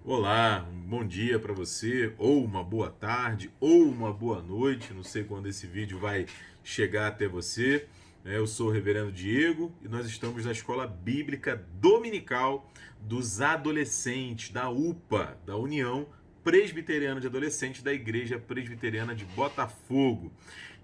Olá, um bom dia para você, ou uma boa tarde, ou uma boa noite. Não sei quando esse vídeo vai chegar até você. Eu sou o Reverendo Diego e nós estamos na Escola Bíblica Dominical dos Adolescentes, da UPA, da União Presbiteriana de Adolescentes da Igreja Presbiteriana de Botafogo.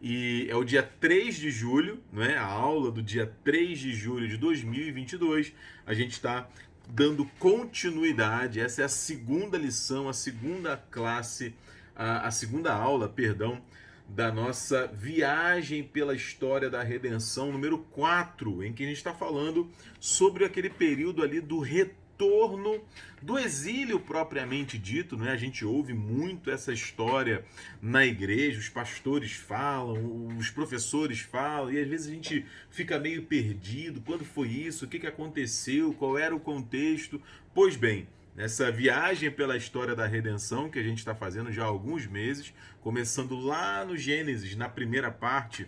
E é o dia 3 de julho, não é? A aula do dia 3 de julho de 2022. A gente está dando continuidade. Essa é a segunda lição, a segunda classe, a segunda aula, perdão, da nossa viagem pela história da redenção, número 4, em que a gente está falando sobre aquele período ali do retorno do exílio propriamente dito, né? A gente ouve muito essa história na igreja, os pastores falam, os professores falam, e às vezes a gente fica meio perdido. Quando foi isso? O que aconteceu? Qual era o contexto? Pois bem, nessa viagem pela história da redenção que a gente está fazendo já há alguns meses, começando lá no Gênesis, na primeira parte,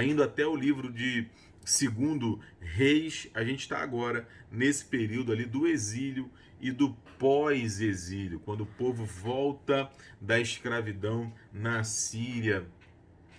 indo até o livro de Segundo Reis, a gente está agora nesse período ali do exílio e do pós-exílio, quando o povo volta da escravidão na Síria,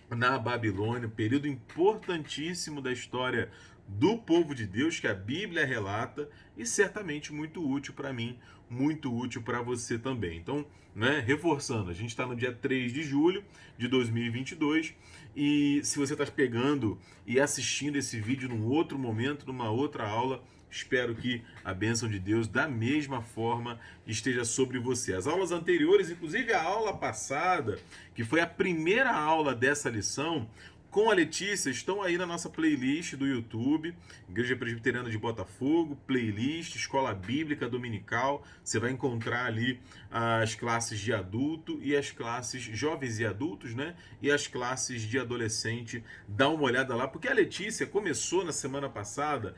na Babilônia, um período importantíssimo da história do povo de Deus que a Bíblia relata e certamente muito útil para mim, muito útil para você também. Então, né, reforçando, a gente está no dia 3 de julho de 2022 e se você está pegando e assistindo esse vídeo num outro momento, numa outra aula, espero que a bênção de Deus, da mesma forma, esteja sobre você. As aulas anteriores, inclusive a aula passada, que foi a primeira aula dessa lição, com a Letícia, estão aí na nossa playlist do YouTube, Igreja Presbiteriana de Botafogo, playlist, Escola Bíblica Dominical. Você vai encontrar ali as classes de adulto e as classes jovens e adultos, né? E as classes de adolescente. Dá uma olhada lá, porque a Letícia começou na semana passada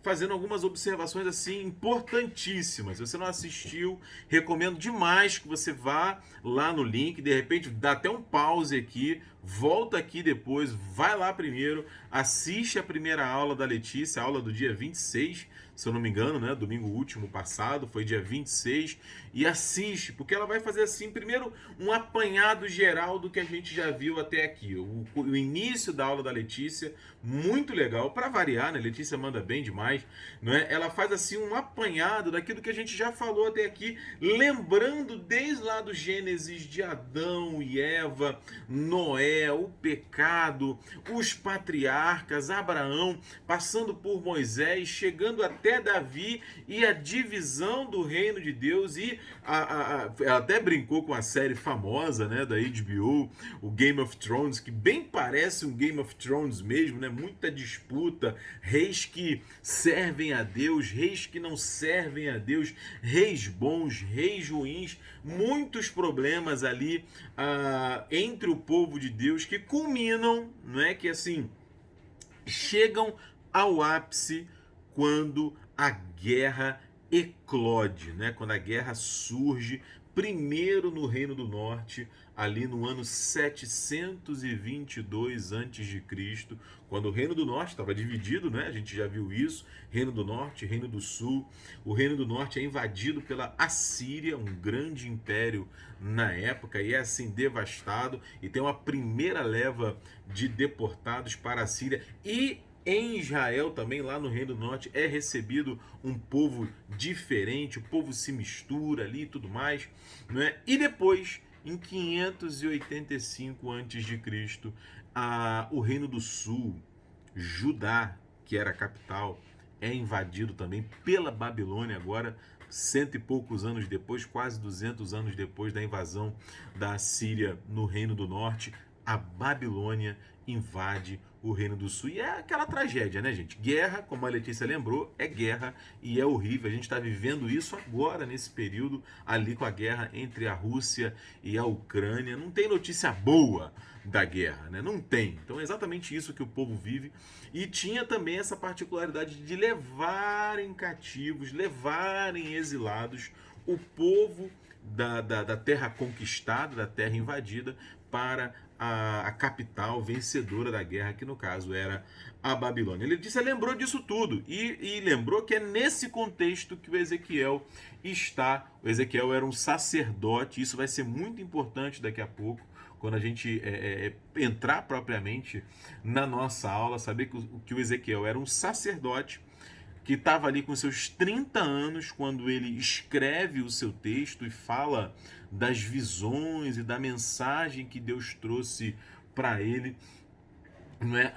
fazendo algumas observações assim importantíssimas. Se você não assistiu, recomendo demais que você vá lá no link, de repente dá até um pause aqui, volta aqui depois, vai lá primeiro, assiste a primeira aula da Letícia, a aula do dia 26, se eu não me engano, né? Domingo último passado, foi dia 26, e assiste, porque ela vai fazer assim, primeiro, um apanhado geral do que a gente já viu até aqui. O início da aula da Letícia, muito legal, para variar, né? Letícia manda bem demais, não é? Ela faz assim um apanhado daquilo que a gente já falou até aqui, lembrando desde lá do Gênesis de Adão e Eva, Noé, o pecado, os patriarcas, Abraão, passando por Moisés, chegando até Davi e a divisão do reino de Deus. E ela até brincou com a série famosa, né, da HBO, o Game of Thrones, que bem parece um Game of Thrones mesmo, né? Muita disputa, reis que servem a Deus, reis que não servem a Deus, reis bons, reis ruins, muitos problemas ali entre o povo de Deus que culminam, não é que assim, chegam ao ápice quando a guerra eclode, né? Quando a guerra surge, primeiro no Reino do Norte, ali no ano 722 a.C., quando o Reino do Norte estava dividido, né? A gente já viu isso, Reino do Norte, Reino do Sul. O Reino do Norte é invadido pela Assíria, um grande império na época, e é assim devastado, e tem uma primeira leva de deportados para a Síria. E em Israel também, lá no Reino do Norte, é recebido um povo diferente, o povo se mistura ali e tudo mais, né? E depois, em 585 a.C., o Reino do Sul, Judá, que era a capital, é invadido também pela Babilônia agora, cento e poucos anos depois, quase 200 anos depois da invasão da Síria no Reino do Norte, a Babilônia invade o Reino do Sul. E é aquela tragédia, né, gente? Guerra, como a Letícia lembrou, é guerra e é horrível. A gente está vivendo isso agora, nesse período, ali com a guerra entre a Rússia e a Ucrânia. Não tem notícia boa da guerra, né? Não tem. Então é exatamente isso que o povo vive. E tinha também essa particularidade de levarem cativos, levarem exilados o povo da terra conquistada, da terra invadida, para a capital vencedora da guerra, que no caso era a Babilônia. Ele lembrou disso tudo e lembrou que é nesse contexto que o Ezequiel está. O Ezequiel era um sacerdote, isso vai ser muito importante daqui a pouco, quando a gente entrar propriamente na nossa aula, saber que o Ezequiel era um sacerdote que estava ali com seus 30 anos quando ele escreve o seu texto e fala das visões e da mensagem que Deus trouxe para ele. Não é?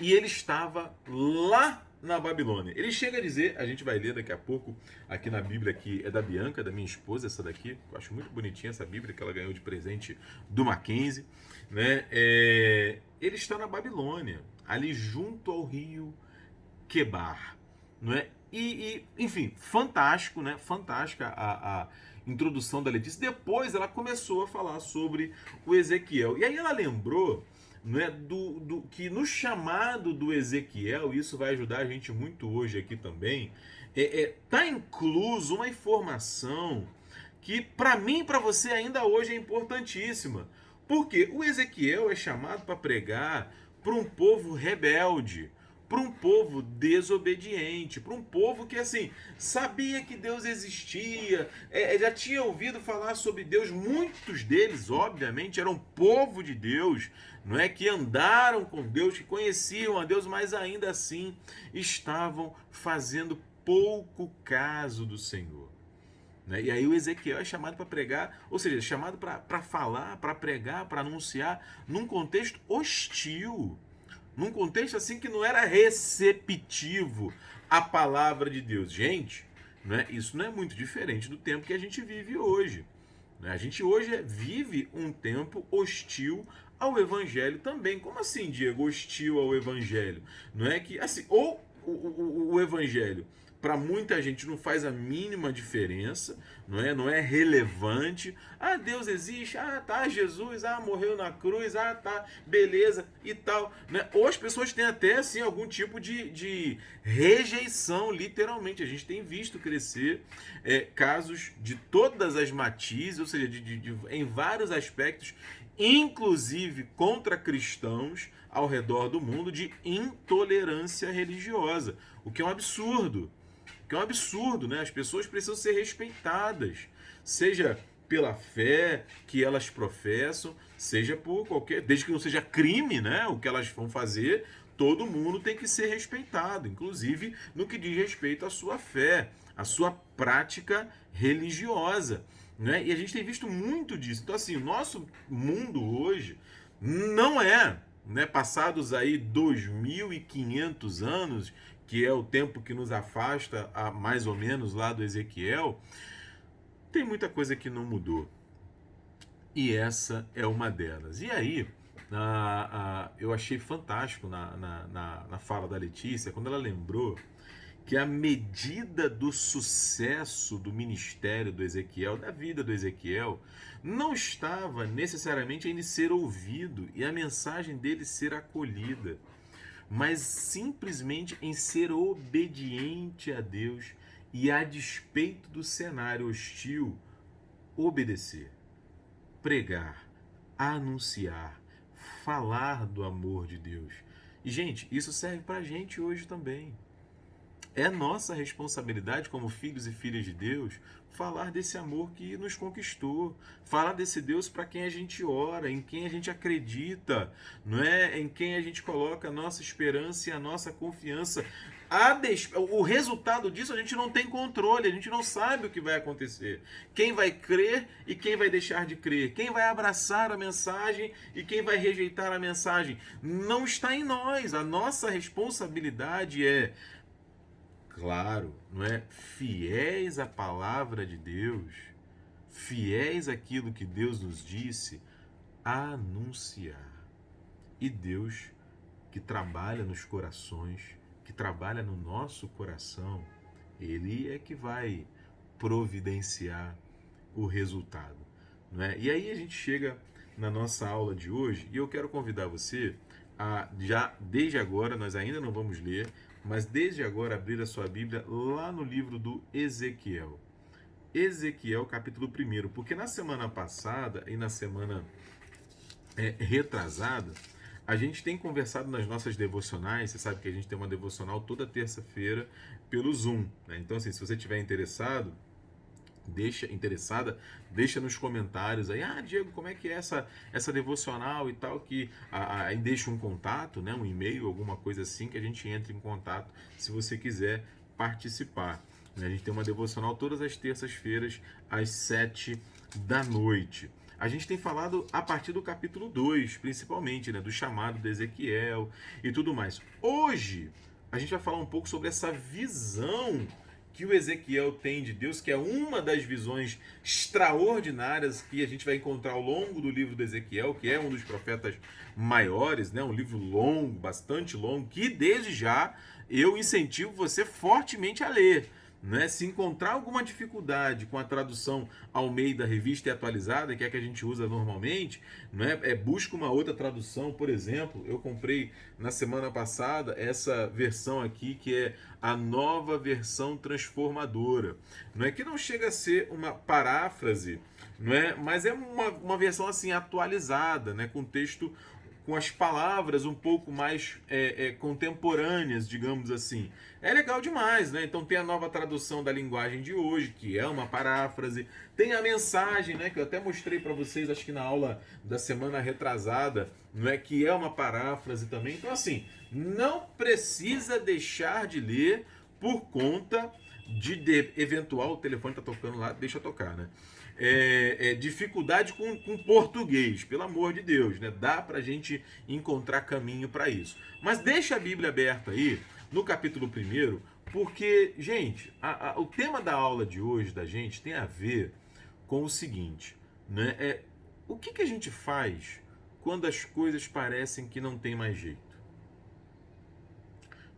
E ele estava lá na Babilônia. Ele chega a dizer, a gente vai ler daqui a pouco aqui na Bíblia, que é da Bianca, da minha esposa, essa daqui. Eu acho muito bonitinha essa Bíblia que ela ganhou de presente do Mackenzie. Né? Ele está na Babilônia, ali junto ao rio Quebar. Não é? Enfim, fantástico, né? Fantástica a introdução da Letícia. Depois ela começou a falar sobre o Ezequiel. E aí ela lembrou, não é, que no chamado do Ezequiel, isso vai ajudar a gente muito hoje aqui também, tá incluso uma informação que para mim e para você ainda hoje é importantíssima. Porque o Ezequiel é chamado para pregar para um povo rebelde, para um povo desobediente, para um povo que assim sabia que Deus existia, já tinha ouvido falar sobre Deus. Muitos deles, obviamente, eram povo de Deus, não é, que andaram com Deus, que conheciam a Deus, mas ainda assim estavam fazendo pouco caso do Senhor. Né? E aí o Ezequiel é chamado para pregar, ou seja, chamado para falar, para pregar, para anunciar num contexto hostil. Num contexto assim que não era receptivo à palavra de Deus. Gente, né, isso não é muito diferente do tempo que a gente vive hoje. Né? A gente hoje vive um tempo hostil ao evangelho também. Como assim, Diego, hostil ao evangelho? Não é que assim, ou o evangelho para muita gente não faz a mínima diferença, não é relevante. Ah, Deus existe, ah, tá, Jesus, ah, morreu na cruz, ah, tá, beleza e tal. Né? Ou as pessoas têm até assim algum tipo de rejeição, literalmente. A gente tem visto crescer casos de todas as matizes, ou seja, em vários aspectos, inclusive contra cristãos ao redor do mundo, de intolerância religiosa, o que é um absurdo. Que é um absurdo, né? As pessoas precisam ser respeitadas, seja pela fé que elas professam, seja por qualquer, desde que não seja crime, né? O que elas vão fazer, todo mundo tem que ser respeitado, inclusive no que diz respeito à sua fé, à sua prática religiosa, né? E a gente tem visto muito disso. Então, assim, o nosso mundo hoje não é, né? Passados aí 2500 anos, que é o tempo que nos afasta mais ou menos lá do Ezequiel, tem muita coisa que não mudou. E essa é uma delas. E aí, eu achei fantástico na fala da Letícia, quando ela lembrou que a medida do sucesso do ministério do Ezequiel, da vida do Ezequiel, não estava necessariamente em ser ouvido e a mensagem dele ser acolhida, mas simplesmente em ser obediente a Deus e, a despeito do cenário hostil, obedecer, pregar, anunciar, falar do amor de Deus. E, gente, isso serve para a gente hoje também. É nossa responsabilidade como filhos e filhas de Deus falar desse amor que nos conquistou, falar desse Deus para quem a gente ora, em quem a gente acredita, não é? Em quem a gente coloca a nossa esperança e a nossa confiança. O resultado disso a gente não tem controle, a gente não sabe o que vai acontecer. Quem vai crer e quem vai deixar de crer, quem vai abraçar a mensagem e quem vai rejeitar a mensagem, não está em nós. A nossa responsabilidade é, claro, não é, fiéis à palavra de Deus, fiéis àquilo que Deus nos disse, anunciar. E Deus, que trabalha nos corações, que trabalha no nosso coração, Ele é que vai providenciar o resultado, não é? E aí a gente chega na nossa aula de hoje e eu quero convidar você a, já desde agora, nós ainda não vamos ler, mas desde agora abrir a sua Bíblia lá no livro do Ezequiel. Ezequiel capítulo 1, porque na semana passada e na semana retrasada, a gente tem conversado nas nossas devocionais. Você sabe que a gente tem uma devocional toda terça-feira pelo Zoom, né? Então, assim, se você estiver deixa nos comentários aí, Diego, como é que é essa devocional e tal, que aí deixa um contato, né, um e-mail, alguma coisa assim, que a gente entre em contato se você quiser participar. A gente tem uma devocional todas as terças-feiras às 7 da noite. A gente tem falado a partir do capítulo 2, principalmente, né, do chamado de Ezequiel e tudo mais. Hoje a gente vai falar um pouco sobre essa visão que o Ezequiel tem de Deus, que é uma das visões extraordinárias que a gente vai encontrar ao longo do livro do Ezequiel, que é um dos profetas maiores, né? Um livro longo, bastante longo, que desde já eu incentivo você fortemente a ler. Né? Se encontrar alguma dificuldade com a tradução Almeida Revista e Atualizada, que é a que a gente usa normalmente, né? Busca uma outra tradução. Por exemplo, eu comprei na semana passada essa versão aqui, que é a Nova Versão Transformadora, não é, que não chega a ser uma paráfrase, não é, mas é uma versão assim atualizada, né? Com texto, com as palavras um pouco mais contemporâneas, digamos assim. É legal demais, né? Então tem a nova tradução da linguagem de hoje, que é uma paráfrase. Tem a mensagem, né? Que eu até mostrei para vocês, acho que na aula da semana retrasada, não é, que é uma paráfrase também. Então, assim, não precisa deixar de ler por conta de eventual, o telefone tá tocando lá, deixa tocar, né? Dificuldade com português, pelo amor de Deus, né? Dá pra gente encontrar caminho para isso. Mas deixa a Bíblia aberta aí, no capítulo 1, porque, gente, o tema da aula de hoje da gente tem a ver com o seguinte, né? O que a gente faz quando as coisas parecem que não tem mais jeito?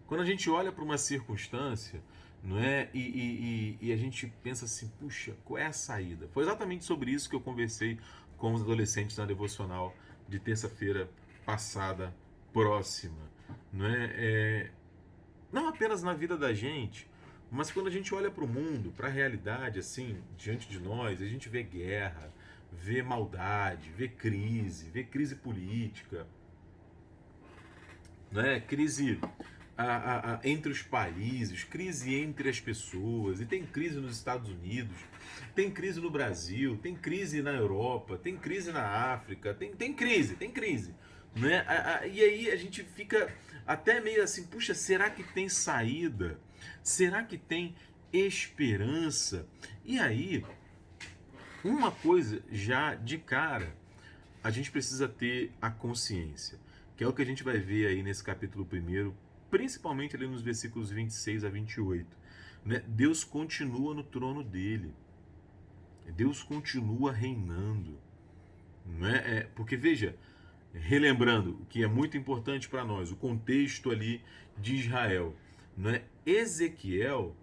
Quando a gente olha para uma circunstância, não é? E a gente pensa assim, puxa, qual é a saída? Foi exatamente sobre isso que eu conversei com os adolescentes na devocional de terça-feira passada, próxima. Não é? Não apenas na vida da gente, mas quando a gente olha para o mundo, para a realidade, assim, diante de nós, a gente vê guerra, vê maldade, vê crise política, né? Crise entre os países, crise entre as pessoas, e tem crise nos Estados Unidos, tem crise no Brasil, tem crise na Europa, tem crise na África, tem crise, né? E aí a gente fica até meio assim, puxa, será que tem saída? Será que tem esperança? E aí, uma coisa já de cara, a gente precisa ter a consciência, que é o que a gente vai ver aí nesse capítulo 1, principalmente ali nos versículos 26 a 28. Né? Deus continua no trono dele. Deus continua reinando. Né? Porque, veja, relembrando o que é muito importante para nós, o contexto ali de Israel. Né? Ezequiel,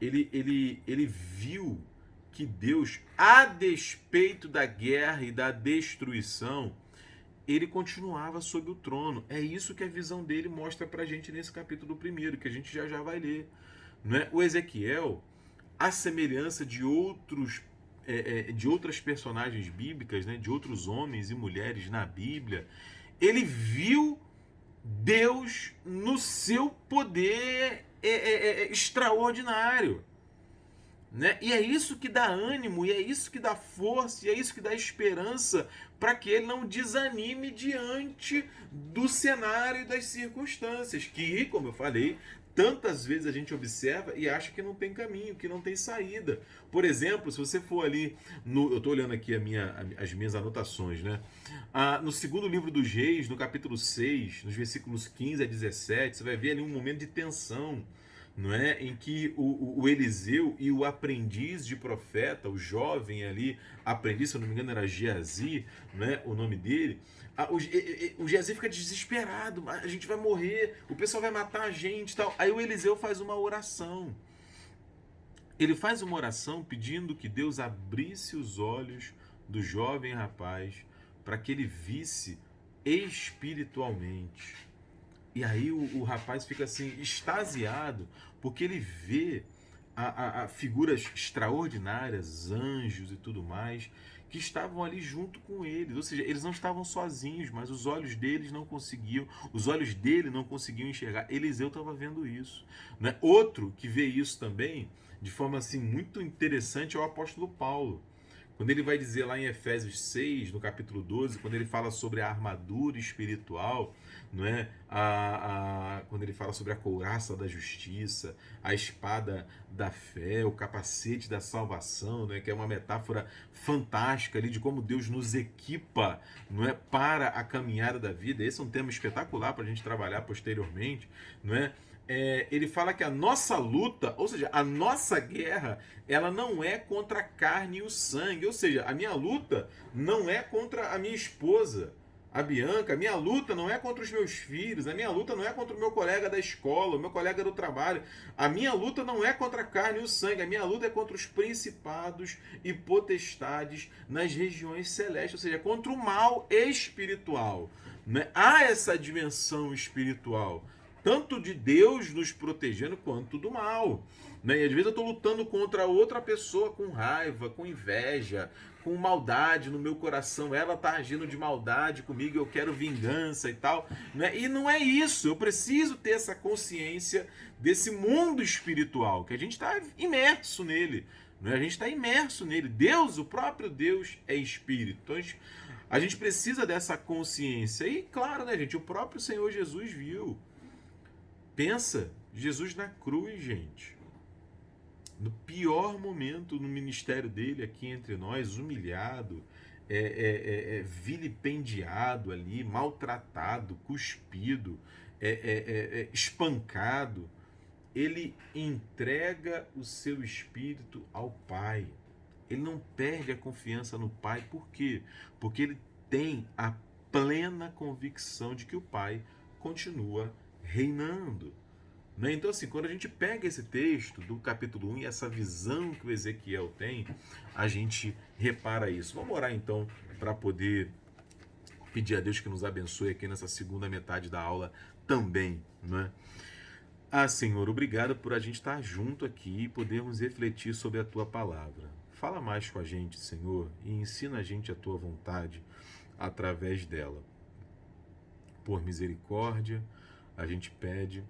ele viu que Deus, a despeito da guerra e da destruição, ele continuava sob o trono. É isso que a visão dele mostra pra gente nesse capítulo 1, que a gente já vai ler. Não é? O Ezequiel, à semelhança de outras personagens bíblicas, né, de outros homens e mulheres na Bíblia, ele viu Deus no seu poder extraordinário. Né? E é isso que dá ânimo, e é isso que dá força, e é isso que dá esperança para que ele não desanime diante do cenário e das circunstâncias, que, como eu falei, tantas vezes a gente observa e acha que não tem caminho, que não tem saída. Por exemplo, se você for ali, eu estou olhando aqui as minhas anotações, né? No segundo livro dos Reis, no capítulo 6, nos versículos 15 a 17, você vai ver ali um momento de tensão, não é? Em que o Eliseu e o aprendiz de profeta, o jovem ali, aprendiz, se eu não me engano era Geazi, não é? O nome dele, o Geazi fica desesperado, a gente vai morrer, o pessoal vai matar a gente e tal. Aí o Eliseu faz uma oração. Ele faz uma oração pedindo que Deus abrisse os olhos do jovem rapaz para que ele visse espiritualmente. E aí o rapaz fica assim, extasiado, porque ele vê a figuras extraordinárias, anjos e tudo mais, que estavam ali junto com eles. Ou seja, eles não estavam sozinhos, mas os olhos deles não conseguiam, os olhos dele não conseguiam enxergar. Eliseu estava vendo isso, né? Outro que vê isso também, de forma assim muito interessante, é o apóstolo Paulo. Quando ele vai dizer lá em Efésios 6, no capítulo 12, quando ele fala sobre a armadura espiritual, não é? Quando ele fala sobre a couraça da justiça, a espada da fé, o capacete da salvação, né? Que é uma metáfora fantástica ali de como Deus nos equipa, não é? Para a caminhada da vida. Esse é um tema espetacular para a gente trabalhar posteriormente, não é? Ele fala que a nossa luta, ou seja, a nossa guerra, ela não é contra a carne e o sangue. Ou seja, a minha luta não é contra a minha esposa, a Bianca. A minha luta não é contra os meus filhos. A minha luta não é contra o meu colega da escola, o meu colega do trabalho. A minha luta não é contra a carne e o sangue. A minha luta é contra os principados e potestades nas regiões celestes. Ou seja, contra o mal espiritual, né? Há essa dimensão espiritual, tanto de Deus nos protegendo quanto do mal, né? E às vezes eu estou lutando contra outra pessoa com raiva, com inveja, com maldade no meu coração. Ela está agindo de maldade comigo, eu quero vingança e tal, né? E não é isso. Eu preciso ter essa consciência desse mundo espiritual, que a gente está imerso nele, né? A gente está imerso nele. Deus, o próprio Deus, é espírito. Então a gente precisa dessa consciência. E claro, né, gente? O próprio Senhor Jesus viu. Pensa, Jesus na cruz, gente. No pior momento no ministério dele aqui entre nós, humilhado, vilipendiado ali, maltratado, cuspido, espancado, ele entrega o seu espírito ao Pai. Ele não perde a confiança no Pai. Por quê? Porque ele tem a plena convicção de que o Pai continua reinando. Né? Então, assim, quando a gente pega esse texto do capítulo 1 e essa visão que o Ezequiel tem, a gente repara isso. Vamos orar, então, para poder pedir a Deus que nos abençoe aqui nessa segunda metade da aula também, né? Ah, Senhor, obrigado por a gente estar junto aqui e podermos refletir sobre a Tua palavra. Fala mais com a gente, Senhor, e ensina a gente a Tua vontade através dela. Por misericórdia, a gente pede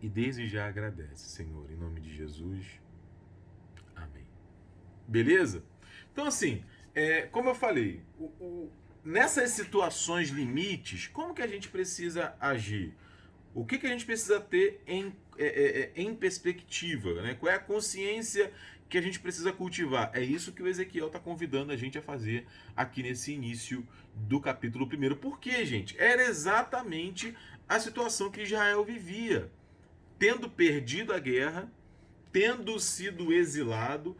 e desde já agradece, Senhor, em nome de Jesus. Amém. Beleza? Então, assim, como eu falei, nessas situações limites, como que a gente precisa agir? O que a gente precisa ter em perspectiva, né? Qual é a consciência que a gente precisa cultivar? É isso que o Ezequiel está convidando a gente a fazer aqui nesse início do capítulo 1. Por quê, gente? Era exatamente a situação que Israel vivia. Tendo perdido a guerra, tendo sido exilado,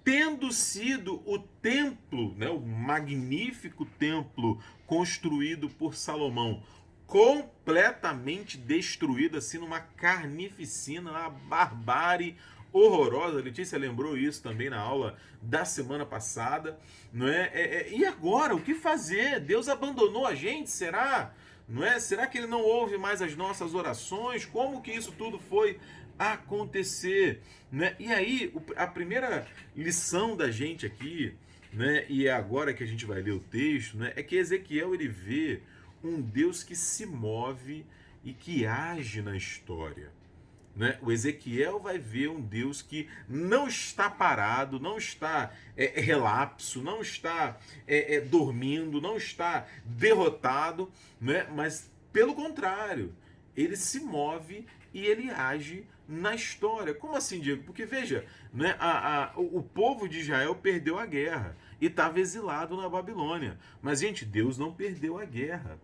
tendo sido o templo, né, o magnífico templo construído por Salomão, completamente destruído, assim, numa carnificina, uma barbárie horrorosa. A Letícia lembrou isso também na aula da semana passada, não é? E agora, o que fazer? Deus abandonou a gente, será? Não é? Será que ele não ouve mais as nossas orações? Como que isso tudo foi acontecer? Né? E aí, a primeira lição da gente aqui, né, e é agora que a gente vai ler o texto, né, é que Ezequiel ele vê um Deus que se move e que age na história. Né? O Ezequiel vai ver um Deus que não está parado, não está relapso, não está dormindo, não está derrotado, né? Mas pelo contrário, ele se move e ele age na história. Como assim, Diego? Porque veja, né, o povo de Israel perdeu a guerra e estava exilado na Babilônia. Mas, gente, Deus não perdeu a guerra.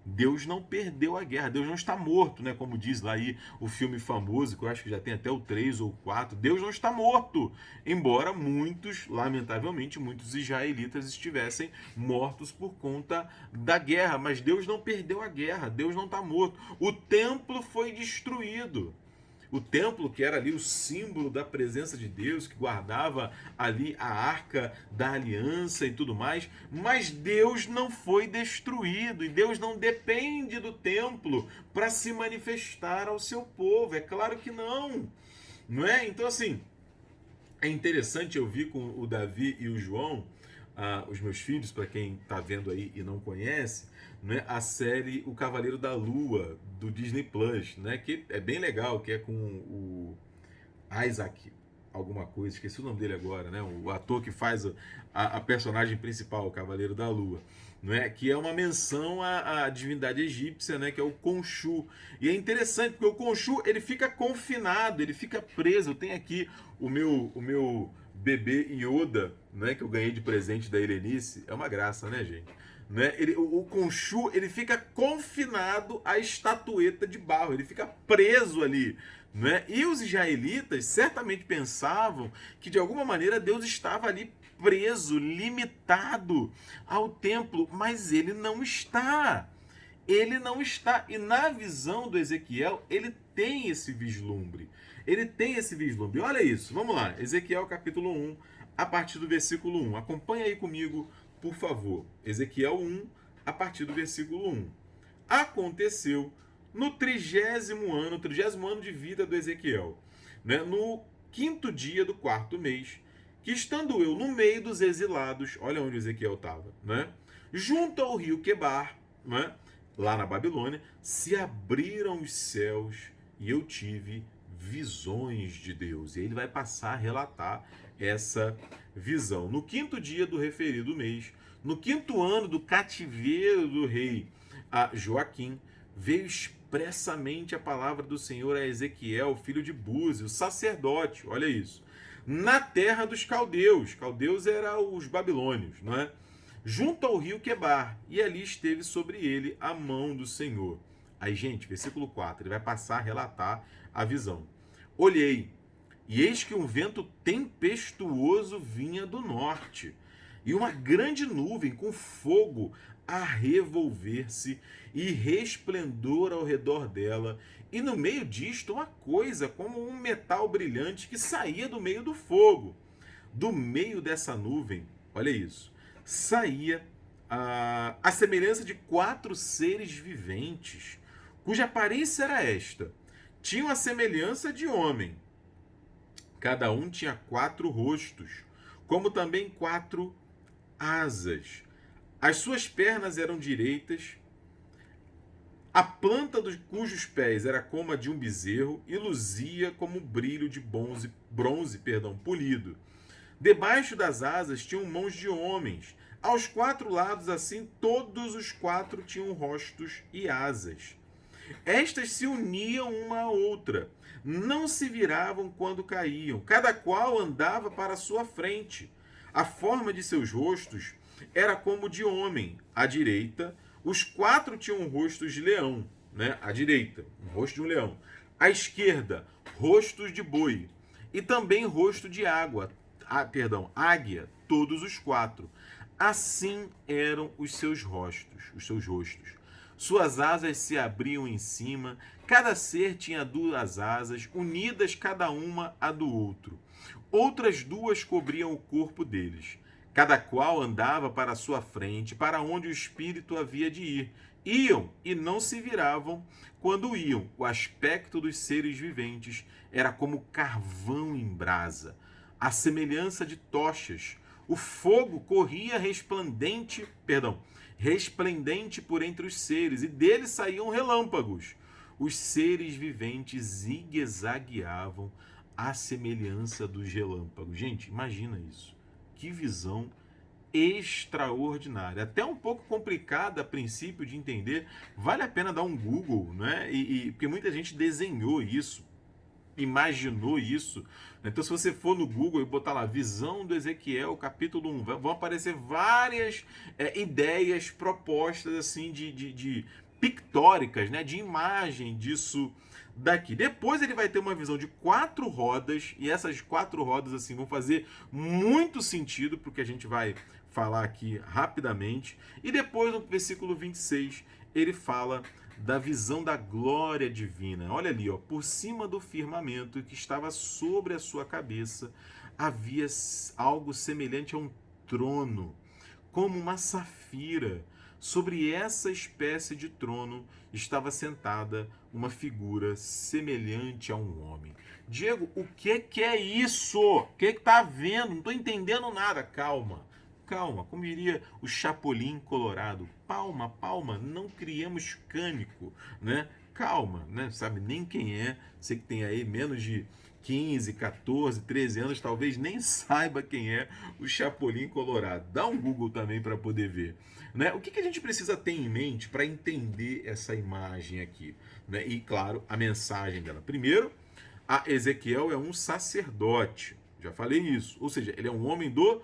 Deus não perdeu a guerra, Deus não está morto, né? Como diz lá aí o filme famoso, que eu acho que já tem até o 3 ou 4, Deus não está morto, embora muitos, lamentavelmente, muitos israelitas estivessem mortos por conta da guerra, mas Deus não perdeu a guerra, Deus não está morto, o templo foi destruído. O templo, que era ali o símbolo da presença de Deus, que guardava ali a arca da aliança e tudo mais, mas Deus não foi destruído e Deus não depende do templo para se manifestar ao seu povo. É claro que não. Não é? Então, assim, é interessante. Eu vi com o Davi e o João, os meus filhos, para quem está vendo aí e não conhece, né, a série O Cavaleiro da Lua, do Disney Plus, né, que é bem legal, que é com o Isaac, alguma coisa, esqueci o nome dele agora, né? O ator que faz a personagem principal, o Cavaleiro da Lua, não é? Que é uma menção à divindade egípcia, né? Que é o Khonshu. E é interessante porque o Khonshu ele fica confinado, ele fica preso. Eu tenho aqui o meu bebê Yoda, né? Que eu ganhei de presente da Helenice. É uma graça, né, gente? Né? O Khonshu ele fica confinado à estatueta de barro, ele fica preso ali. Né? E os israelitas certamente pensavam que de alguma maneira Deus estava ali preso, limitado ao templo, mas ele não está. Ele não está. E na visão do Ezequiel, ele tem esse vislumbre. Ele tem esse vislumbre. Olha isso, vamos lá. Ezequiel capítulo 1, a partir do versículo 1. Acompanha aí comigo, por favor. Ezequiel 1, a partir do versículo 1. Aconteceu no 30º ano de vida do Ezequiel, né, no 5º dia do 4º mês, que estando eu no meio dos exilados, olha onde Ezequiel estava, né, junto ao rio Quebar, né, lá na Babilônia, se abriram os céus e eu tive visões de Deus. E ele vai passar a relatar essa visão. No 5º dia do referido mês, no 5º ano do cativeiro do rei Joaquim, veio expressamente a palavra do Senhor a Ezequiel, filho de Búzio, sacerdote, olha isso, na terra dos caldeus. Caldeus eram os babilônios, não é? Junto ao rio Quebar, e ali esteve sobre ele a mão do Senhor. Aí, gente, versículo 4, ele vai passar a relatar a visão. Olhei, e eis que um vento tempestuoso vinha do norte, e uma grande nuvem com fogo a revolver-se e resplendor ao redor dela, e no meio disto uma coisa como um metal brilhante que saía do meio do fogo. Do meio dessa nuvem, olha isso, saía a semelhança de 4 seres viventes, cuja aparência era esta. Tinham a semelhança de homem. Cada um tinha 4 rostos, como também 4 asas. As suas pernas eram direitas, a planta cujos pés era como a de um bezerro e luzia como o brilho de bronze polido. Debaixo das asas tinham mãos de homens. Aos 4 lados, assim, todos os 4 tinham rostos e asas. Estas se uniam uma à outra, não se viravam quando caíam, cada qual andava para a sua frente. A forma de seus rostos era como de homem. À direita, os 4 tinham rostos de leão, né? À direita, um rosto de um leão. À esquerda, rostos de boi. E também rosto de águia, todos os 4. Assim eram os seus rostos. Suas asas se abriam em cima, cada ser tinha 2 asas, unidas cada uma à do outro. Outras 2 cobriam o corpo deles. Cada qual andava para a sua frente, para onde o espírito havia de ir. Iam e não se viravam quando iam. O aspecto dos seres viventes era como carvão em brasa, à semelhança de tochas. O fogo corria resplendente por entre os seres, e dele saíam relâmpagos. Os seres viventes zigue-zagueavam à semelhança dos relâmpagos. Gente, imagina isso. Que visão extraordinária. Até um pouco complicada a princípio de entender. Vale a pena dar um Google, né? Porque muita gente desenhou isso, imaginou isso. Então, se você for no Google e botar lá visão do Ezequiel, capítulo 1, vão aparecer várias ideias propostas assim de pictóricas, né, de imagem disso daqui. Depois ele vai ter uma visão de 4 rodas, e essas 4 rodas assim vão fazer muito sentido porque a gente vai falar aqui rapidamente. E depois no versículo 26 ele fala da visão da glória divina. Olha ali, ó, por cima do firmamento que estava sobre a sua cabeça havia algo semelhante a um trono, como uma safira. sobre essa espécie de trono estava sentada uma figura semelhante a um homem. Diego, o que é isso? O que está havendo? Não estou entendendo nada. Calma, calma. Como diria o Chapolin Colorado, palma, palma, não criemos cânico, né? Calma, né? Sabe nem quem é. Você que tem aí menos de 15, 14, 13 anos, talvez nem saiba quem é o Chapolin Colorado. Dá um Google também para poder ver. Né? O que a gente precisa ter em mente para entender essa imagem aqui? Né? E, claro, a mensagem dela. Primeiro, a Ezequiel é um sacerdote. Já falei isso. Ou seja, ele é um homem do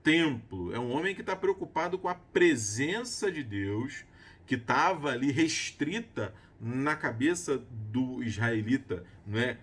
templo. É um homem que está preocupado com a presença de Deus, que estava ali restrita na cabeça do israelita, não é?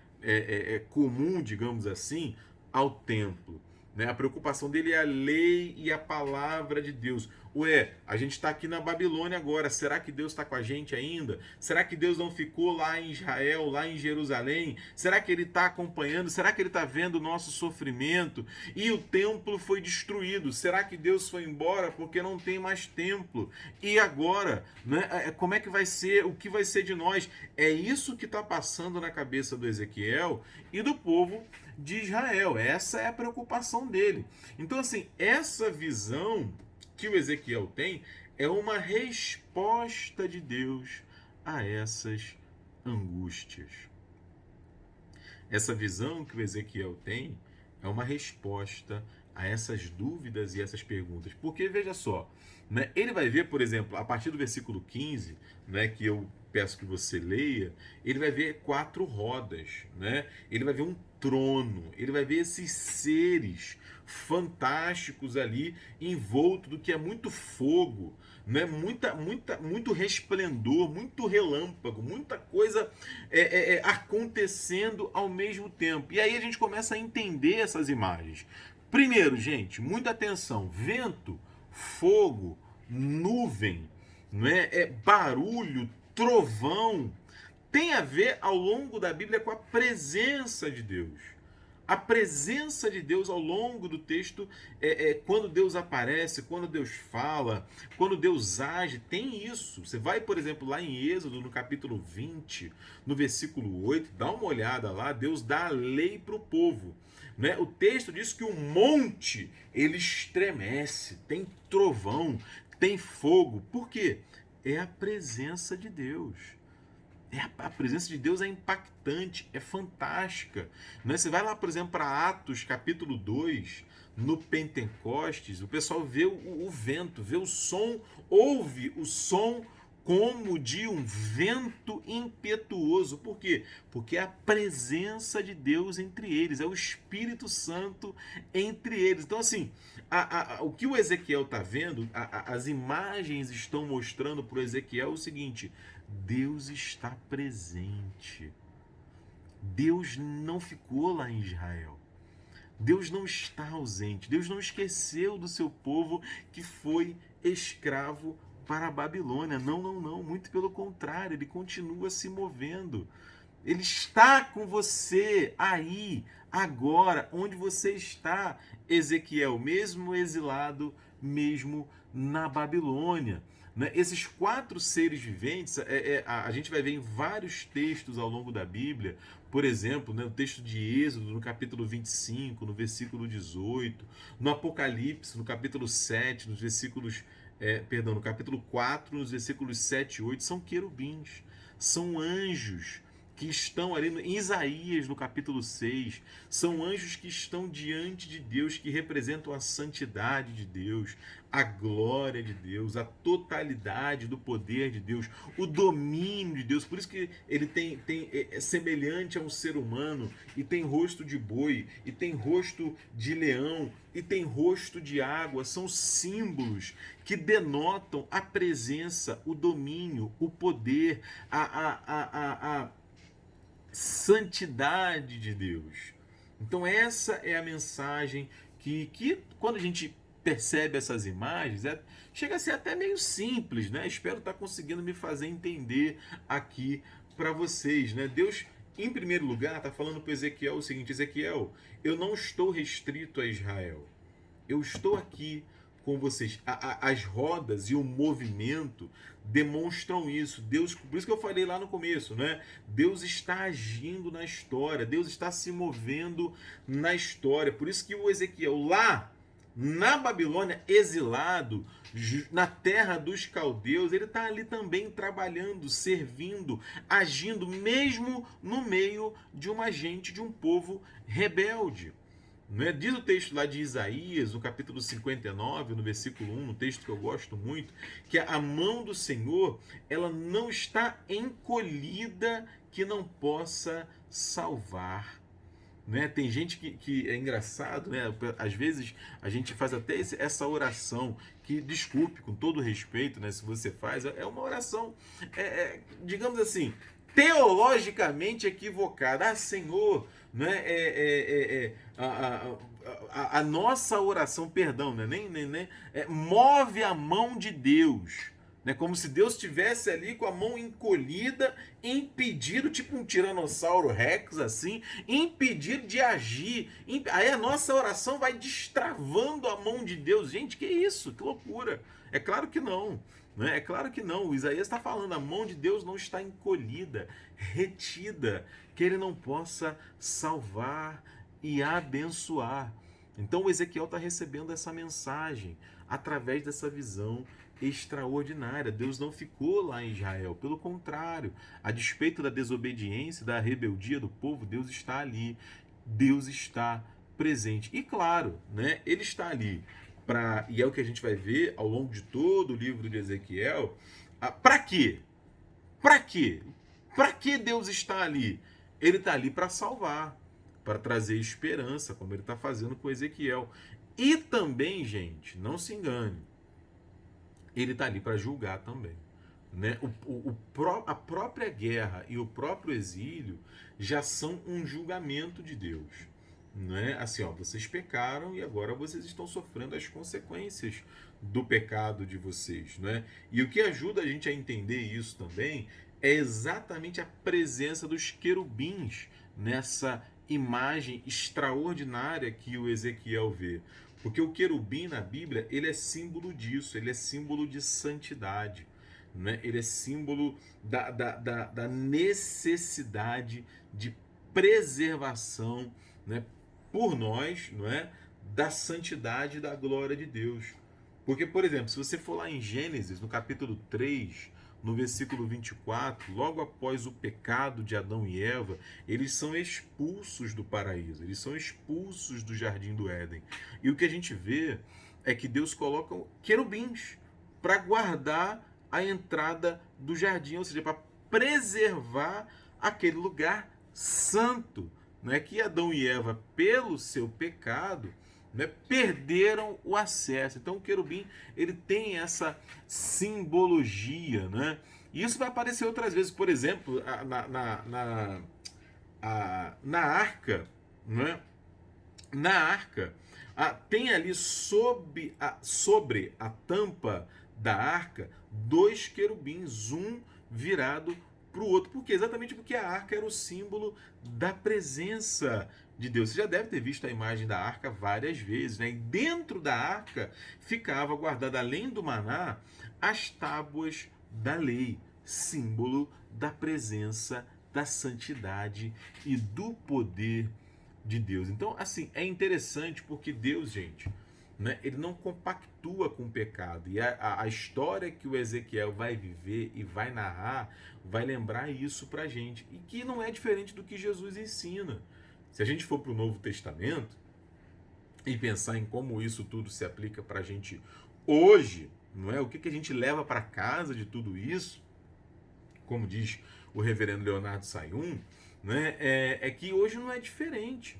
Comum, digamos assim, ao templo. Né? A preocupação dele é a lei e a palavra de Deus. Ué, a gente está aqui na Babilônia agora, será que Deus está com a gente ainda? Será que Deus não ficou lá em Israel, lá em Jerusalém? Será que Ele está acompanhando? Será que Ele está vendo o nosso sofrimento? E o templo foi destruído. Será que Deus foi embora porque não tem mais templo? E agora? Né? Como é que vai ser? O que vai ser de nós? É isso que está passando na cabeça do Ezequiel e do povo de Israel. Essa é a preocupação dele. Então, assim, essa visão que o Ezequiel tem é uma resposta de Deus a essas angústias. Essa visão que o Ezequiel tem é uma resposta a essas dúvidas e essas perguntas. Porque, veja só, né, ele vai ver, por exemplo, a partir do versículo 15, né, que eu peço que você leia, ele vai ver 4 rodas, né? Ele vai ver um trono, ele vai ver esses seres fantásticos ali, envolto do que é muito fogo, né? Muito resplendor, muito relâmpago, muita coisa acontecendo ao mesmo tempo. E aí a gente começa a entender essas imagens. Primeiro, gente, muita atenção: vento, fogo, nuvem, não é? Barulho, trovão, tem a ver ao longo da Bíblia com a presença de Deus. A presença de Deus ao longo do texto, quando Deus aparece, quando Deus fala, quando Deus age, tem isso. Você vai, por exemplo, lá em Êxodo, no capítulo 20, no versículo 8, dá uma olhada lá, Deus dá a lei para o povo. Né? O texto diz que o monte, ele estremece, tem trovão, tem fogo. Por quê? É a presença de Deus. A presença de Deus é impactante, é fantástica. Né? Você vai lá, por exemplo, para Atos capítulo 2, no Pentecostes, o pessoal vê o vento, vê o som, ouve o som como de um vento impetuoso. Por quê? Porque é a presença de Deus entre eles, é o Espírito Santo entre eles. Então, assim, o que o Ezequiel está vendo, as imagens estão mostrando para o Ezequiel o seguinte: Deus está presente. Deus não ficou lá em Israel. Deus não está ausente. Deus não esqueceu do seu povo que foi escravo para a Babilônia. Não, não, não. Muito pelo contrário, ele continua se movendo. Ele está com você aí, agora, onde você está, Ezequiel, mesmo exilado, mesmo na Babilônia. Né? Esses 4 seres viventes, a gente vai ver em vários textos ao longo da Bíblia. Por exemplo, né, no texto de Êxodo, no capítulo 25, no versículo 18, no Apocalipse, no capítulo 7, nos versículos, no capítulo 4, nos versículos 7 e 8, são querubins, são anjos que estão ali em Isaías, no capítulo 6, são anjos que estão diante de Deus, que representam a santidade de Deus, a glória de Deus, a totalidade do poder de Deus, o domínio de Deus. Por isso que ele é semelhante a um ser humano, e tem rosto de boi, e tem rosto de leão, e tem rosto de água. São símbolos que denotam a presença, o domínio, o poder, a santidade de Deus. Então essa é a mensagem que quando a gente percebe essas imagens, chega a ser até meio simples, né? Espero estar conseguindo me fazer entender aqui para vocês, né? Deus, em primeiro lugar, está falando para Ezequiel o seguinte: Ezequiel, eu não estou restrito a Israel. Eu estou aqui com vocês. As rodas e o movimento demonstram isso. Deus, por isso que eu falei lá no começo, né? Deus está agindo na história, Deus está se movendo na história. Por isso que o Ezequiel lá na Babilônia, exilado, na terra dos caldeus, ele está ali também trabalhando, servindo, agindo, mesmo no meio de uma gente, de um povo rebelde. Não é? Diz o texto lá de Isaías, no capítulo 59, no versículo 1, um texto que eu gosto muito, que a mão do Senhor, ela não está encolhida que não possa salvar. Né? Tem gente que é engraçado, né? Às vezes a gente faz até essa oração, que, desculpe, com todo respeito, né? Se você faz, é uma oração, digamos assim, teologicamente equivocada. Ah, Senhor, né? A nossa oração, perdão, né? Nem move a mão de Deus. Né, como se Deus estivesse ali com a mão encolhida, impedido, tipo um tiranossauro rex, assim, impedido de agir. Aí a nossa oração vai destravando a mão de Deus. Gente, que isso? Que loucura. É claro que não. Né? É claro que não. O Isaías está falando, a mão de Deus não está encolhida, retida, que ele não possa salvar e abençoar. Então o Ezequiel está recebendo essa mensagem através dessa visão extraordinária. Deus não ficou lá em Israel, pelo contrário, a despeito da desobediência, da rebeldia do povo, Deus está ali, Deus está presente. E claro, né, ele está ali e é o que a gente vai ver ao longo de todo o livro de Ezequiel. Para quê? Para quê? Para que Deus está ali? Ele está ali para salvar, para trazer esperança, como ele está fazendo com Ezequiel. E também, gente, não se engane, ele está ali para julgar também. Né? A própria guerra e o próprio exílio já são um julgamento de Deus. Né? Assim, ó, vocês pecaram e agora vocês estão sofrendo as consequências do pecado de vocês. Né? E o que ajuda a gente a entender isso também é exatamente a presença dos querubins nessa imagem extraordinária que o Ezequiel vê. Porque o querubim na Bíblia, ele é símbolo disso, ele é símbolo de santidade, né? Ele é símbolo da necessidade de preservação, né, por nós, não é, da santidade e da glória de Deus. Porque, por exemplo, se você for lá em Gênesis, no capítulo 3, no versículo 24, logo após o pecado de Adão e Eva, eles são expulsos do paraíso, eles são expulsos do jardim do Éden. E o que a gente vê é que Deus coloca querubins para guardar a entrada do jardim, ou seja, para preservar aquele lugar santo, né, que Adão e Eva, pelo seu pecado, né, perderam o acesso. Então o querubim, ele tem essa simbologia, né? E isso vai aparecer outras vezes, por exemplo, na arca, né? Na arca, tem ali sobre a tampa da arca 2 querubins, um virado para o outro. Por quê? Exatamente porque a arca era o símbolo da presença de Deus. Você já deve ter visto a imagem da arca várias vezes, né? E dentro da arca ficava guardada, além do maná, as tábuas da lei, símbolo da presença, da santidade e do poder de Deus. Então, assim, é interessante porque Deus, gente, né, ele não compactua com o pecado. E a história que o Ezequiel vai viver e vai narrar vai lembrar isso pra gente. E que não é diferente do que Jesus ensina. Se a gente for para o Novo Testamento e pensar em como isso tudo se aplica para a gente hoje, não é? O que a gente leva para casa de tudo isso, como diz o reverendo Leonardo Sayum, né? É que hoje não é diferente.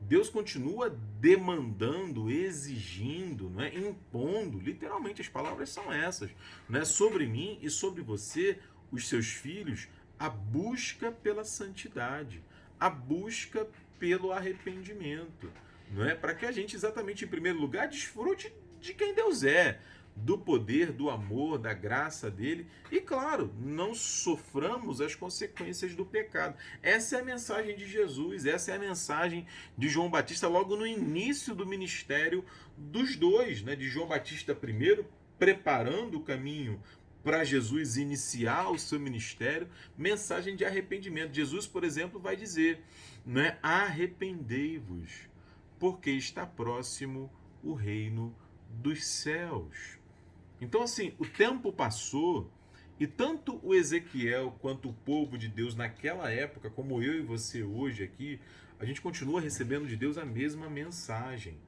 Deus continua demandando, exigindo, não é? Impondo, literalmente as palavras são essas, não é? Sobre mim e sobre você, os seus filhos, a busca pela santidade, a busca pelo arrependimento, não é? Para que a gente, exatamente em primeiro lugar, desfrute de quem Deus é, do poder, do amor, da graça dele e, claro, não soframos as consequências do pecado. Essa é a mensagem de Jesus, essa é a mensagem de João Batista logo no início do ministério dos dois, né? De João Batista primeiro, preparando o caminho para Jesus iniciar o seu ministério, mensagem de arrependimento. Jesus, por exemplo, vai dizer, né? Arrependei-vos, porque está próximo o reino dos céus. Então, assim, o tempo passou e tanto o Ezequiel quanto o povo de Deus naquela época, como eu e você hoje aqui, a gente continua recebendo de Deus a mesma mensagem.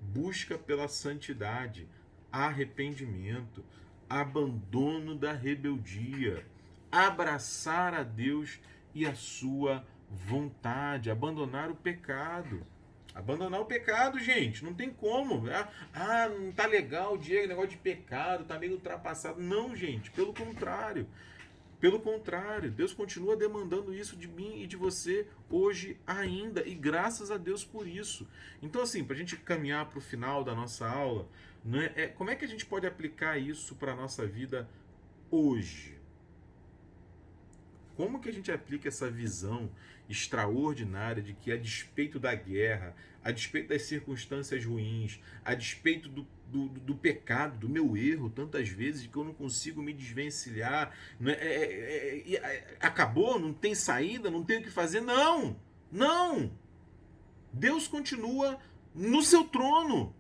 Busca pela santidade, arrependimento, abandono da rebeldia, abraçar a Deus e a sua vontade, abandonar o pecado. Abandonar o pecado, gente, não tem como. Não tá legal, Diego, negócio de pecado, tá meio ultrapassado. Não, gente, pelo contrário. Pelo contrário, Deus continua demandando isso de mim e de você hoje ainda, e graças a Deus por isso. Então, assim, para a gente caminhar para o final da nossa aula, né, como é que a gente pode aplicar isso para a nossa vida hoje? Como que a gente aplica essa visão extraordinária de que, a despeito da guerra, a despeito das circunstâncias ruins, a despeito do pecado, do meu erro, tantas vezes que eu não consigo me desvencilhar, né? Acabou, não tem saída, não tem o que fazer? Não! Não! Deus continua no seu trono.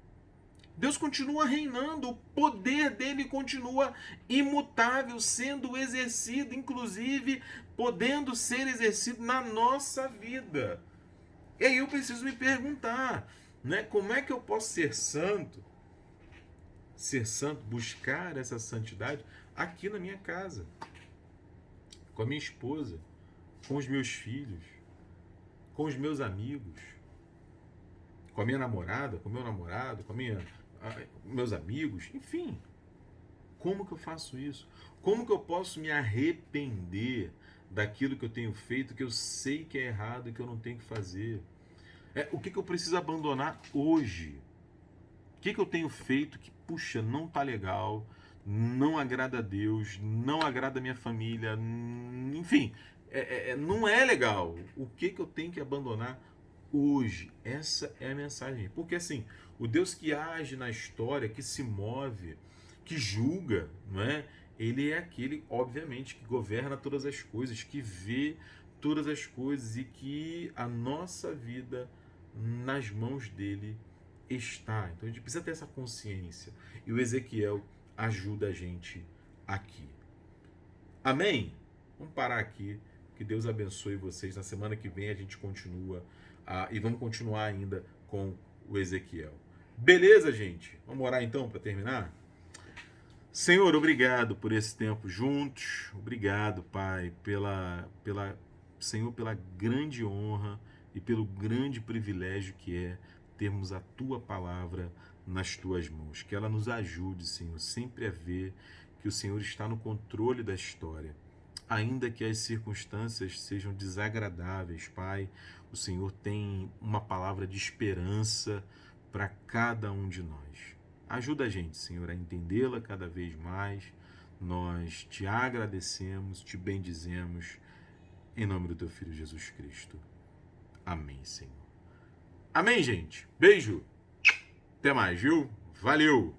Deus continua reinando, o poder dele continua imutável, sendo exercido, inclusive podendo ser exercido na nossa vida. E aí eu preciso me perguntar, né, como é que eu posso ser santo, buscar essa santidade aqui na minha casa, com a minha esposa, com os meus filhos, com os meus amigos, com a minha namorada, com o meu namorado, com meus amigos, enfim. Como que eu faço isso? Como que eu posso me arrepender daquilo que eu tenho feito, que eu sei que é errado e que eu não tenho que fazer? O que eu preciso abandonar hoje? O que eu tenho feito que, puxa, não tá legal, não agrada a Deus, não agrada a minha família, enfim, não é legal. O que eu tenho que abandonar hoje? Essa é a mensagem. Porque assim, o Deus que age na história, que se move, que julga, não é? Ele é aquele, obviamente, que governa todas as coisas, que vê todas as coisas e que a nossa vida nas mãos dele está. Então a gente precisa ter essa consciência. E o Ezequiel ajuda a gente aqui. Amém? Vamos parar aqui. Que Deus abençoe vocês. Na semana que vem a gente continua e vamos continuar ainda com o Ezequiel. Beleza, gente? Vamos orar então para terminar? Senhor, obrigado por esse tempo juntos. Obrigado, Pai, Senhor, pela grande honra e pelo grande privilégio que é termos a Tua palavra nas Tuas mãos. Que ela nos ajude, Senhor, sempre a ver que o Senhor está no controle da história. Ainda que as circunstâncias sejam desagradáveis, Pai, o Senhor tem uma palavra de esperança para cada um de nós. Ajuda a gente, Senhor, a entendê-la cada vez mais. Nós te agradecemos, te bendizemos, em nome do Teu Filho Jesus Cristo. Amém, Senhor. Amém, gente. Beijo. Até mais, viu? Valeu!